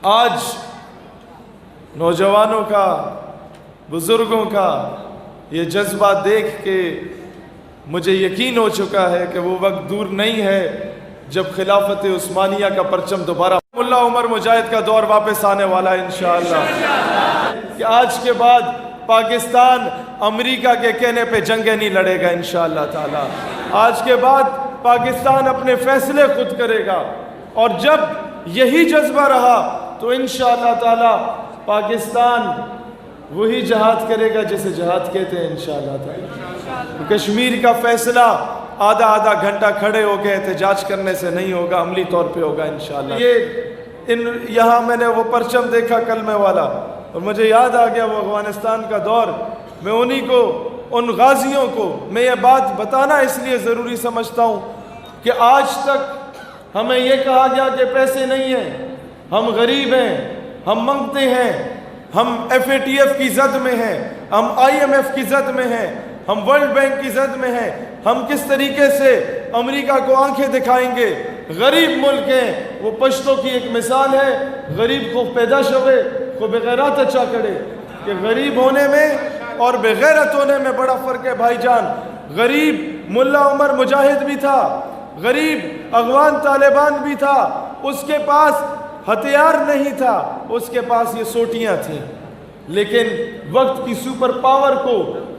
آج نوجوانوں کا، بزرگوں کا یہ جذبہ دیکھ کے مجھے یقین ہو چکا ہے کہ وہ وقت دور نہیں ہے جب خلافت عثمانیہ کا پرچم دوبارہ ملا عمر مجاہد کا دور واپس آنے والا ہے انشاءاللہ، کہ آج کے بعد پاکستان امریکہ کے کہنے پہ جنگیں نہیں لڑے گا انشاءاللہ تعالی۔ آج کے بعد پاکستان اپنے فیصلے خود کرے گا، اور جب یہی جذبہ رہا تو انشاءاللہ تعالی پاکستان وہی جہاد کرے گا جسے جہاد کہتے ہیں انشاءاللہ تعالی۔ کشمیر کا فیصلہ آدھا گھنٹہ کھڑے ہو کے احتجاج کرنے سے نہیں ہوگا، عملی طور پہ ہوگا انشاءاللہ۔ یہاں میں نے وہ پرچم دیکھا کلمے والا، اور مجھے یاد آ گیا وہ افغانستان کا دور۔ میں انہی کو، ان غازیوں کو میں یہ بات بتانا اس لیے ضروری سمجھتا ہوں کہ آج تک ہمیں یہ کہا گیا کہ پیسے نہیں ہیں، ہم غریب ہیں، ہم منگتے ہیں، ہم FATF کی زد میں ہیں، ہم IMF کی زد میں ہیں، ہم ورلڈ بینک کی زد میں ہیں، ہم کس طریقے سے امریکہ کو آنکھیں دکھائیں گے۔ غریب ملک ہیں، وہ پشتوں کی ایک مثال ہے، غریب کو پیدا شوے کو بغیرات اچھا کرے، کہ غریب ہونے میں اور بغیرت ہونے میں بڑا فرق ہے بھائی جان۔ غریب ملا عمر مجاہد بھی تھا، غریب افغان طالبان بھی تھا، اس کے پاس ہتھیار نہیں تھا، اس کے پاس یہ سوٹیاں تھیں، لیکن وقت کی سپر پاور کو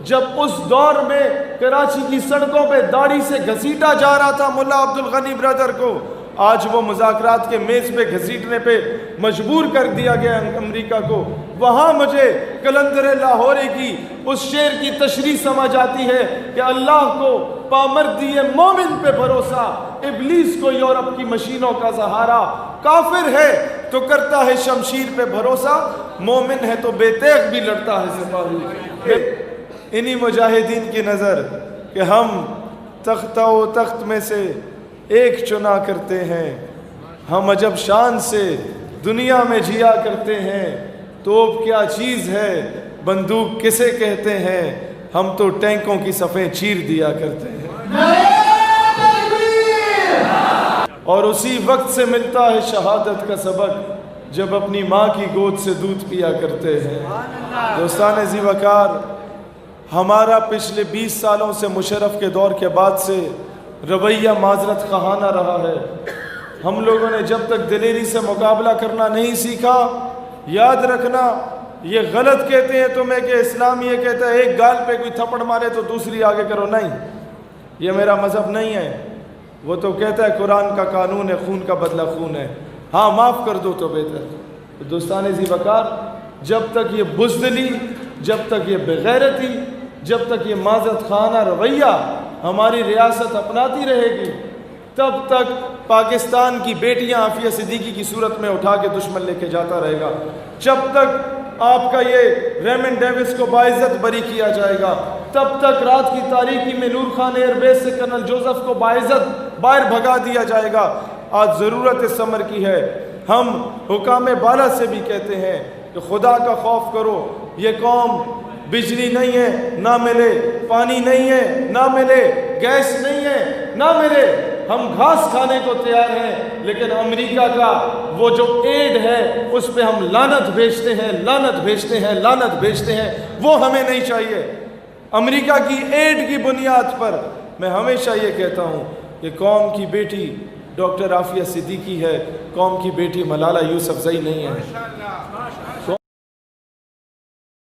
جب اس دور میں کراچی کی سڑکوں پہ داڑھی سے گھسیٹا جا رہا تھا ملا عبدالغنی برادر کو، آج وہ مذاکرات کے میز پہ گھسیٹنے پہ مجبور کر دیا گیا امریکہ کو۔ وہاں مجھے قلندر لاہوری کی اس شعر کی تشریح سمجھ آتی ہے کہ اللہ کو پامردی مومن پہ بھروسہ، ابلیس کو یورپ کی مشینوں کا سہارا، کافر ہے تو کرتا ہے شمشیر پہ بھروسہ، مومن ہے تو بے تیغ بھی لڑتا ہے سپاہی۔ انہی مجاہدین کی نظر کہ ہم تختہ و تخت میں سے ایک چنا کرتے ہیں، ہم عجب شان سے دنیا میں جیا کرتے ہیں، توپ کیا چیز ہے، بندوق کسے کہتے ہیں، ہم تو ٹینکوں کی صفیں چیر دیا کرتے ہیں۔ اور اسی وقت سے ملتا ہے شہادت کا سبق جب اپنی ماں کی گود سے دودھ پیا کرتے ہیں۔ دوستان ذی وقار، ہمارا پچھلے 20 سالوں سے مشرف کے دور کے بعد سے رویہ معذرت خواہانہ رہا ہے۔ ہم لوگوں نے جب تک دلیری سے مقابلہ کرنا نہیں سیکھا، یاد رکھنا یہ غلط کہتے ہیں تمہیں کہ اسلام یہ کہتا ہے ایک گال پہ کوئی تھپڑ مارے تو دوسری آگے کرو، نہیں، یہ میرا مذہب نہیں ہے۔ وہ تو کہتا ہے قرآن کا قانون ہے، خون کا بدلہ خون ہے، ہاں معاف کر دو تو بہتر۔ دوستان ذی وقار، جب تک یہ بزدلی، جب تک یہ بغیرتی، جب تک یہ معذرت خواہانہ رویہ ہماری ریاست اپناتی رہے گی، تب تک پاکستان کی بیٹیاں عافیہ صدیقی کی صورت میں اٹھا کے دشمن لے کے جاتا رہے گا، جب تک آپ کا یہ ریمنڈ ڈیوس کو باعزت بری کیا جائے گا، تب تک رات کی تاریکی میں نور خان ایئر بیس سے کرنل جوزف کو باعزت باہر بھگا دیا جائے گا۔ آج ضرورت اس امر کی ہے، ہم حکام بالا سے بھی کہتے ہیں کہ خدا کا خوف کرو، یہ قوم بجلی نہیں ہے نہ ملے، پانی نہیں ہے نہ ملے، گیس نہیں ہے نہ ملے، ہم گھاس کھانے کو تیار ہیں، لیکن امریکہ کا وہ جو ایڈ ہے اس پہ ہم لعنت بھیجتے ہیں، لعنت بھیجتے ہیں، لعنت بھیجتے ہیں، وہ ہمیں نہیں چاہیے۔ امریکہ کی ایڈ کی بنیاد پر میں ہمیشہ یہ کہتا ہوں کہ قوم کی بیٹی ڈاکٹر عافیہ صدیقی ہے، قوم کی بیٹی ملالہ یوسفزئی نہیں ہے۔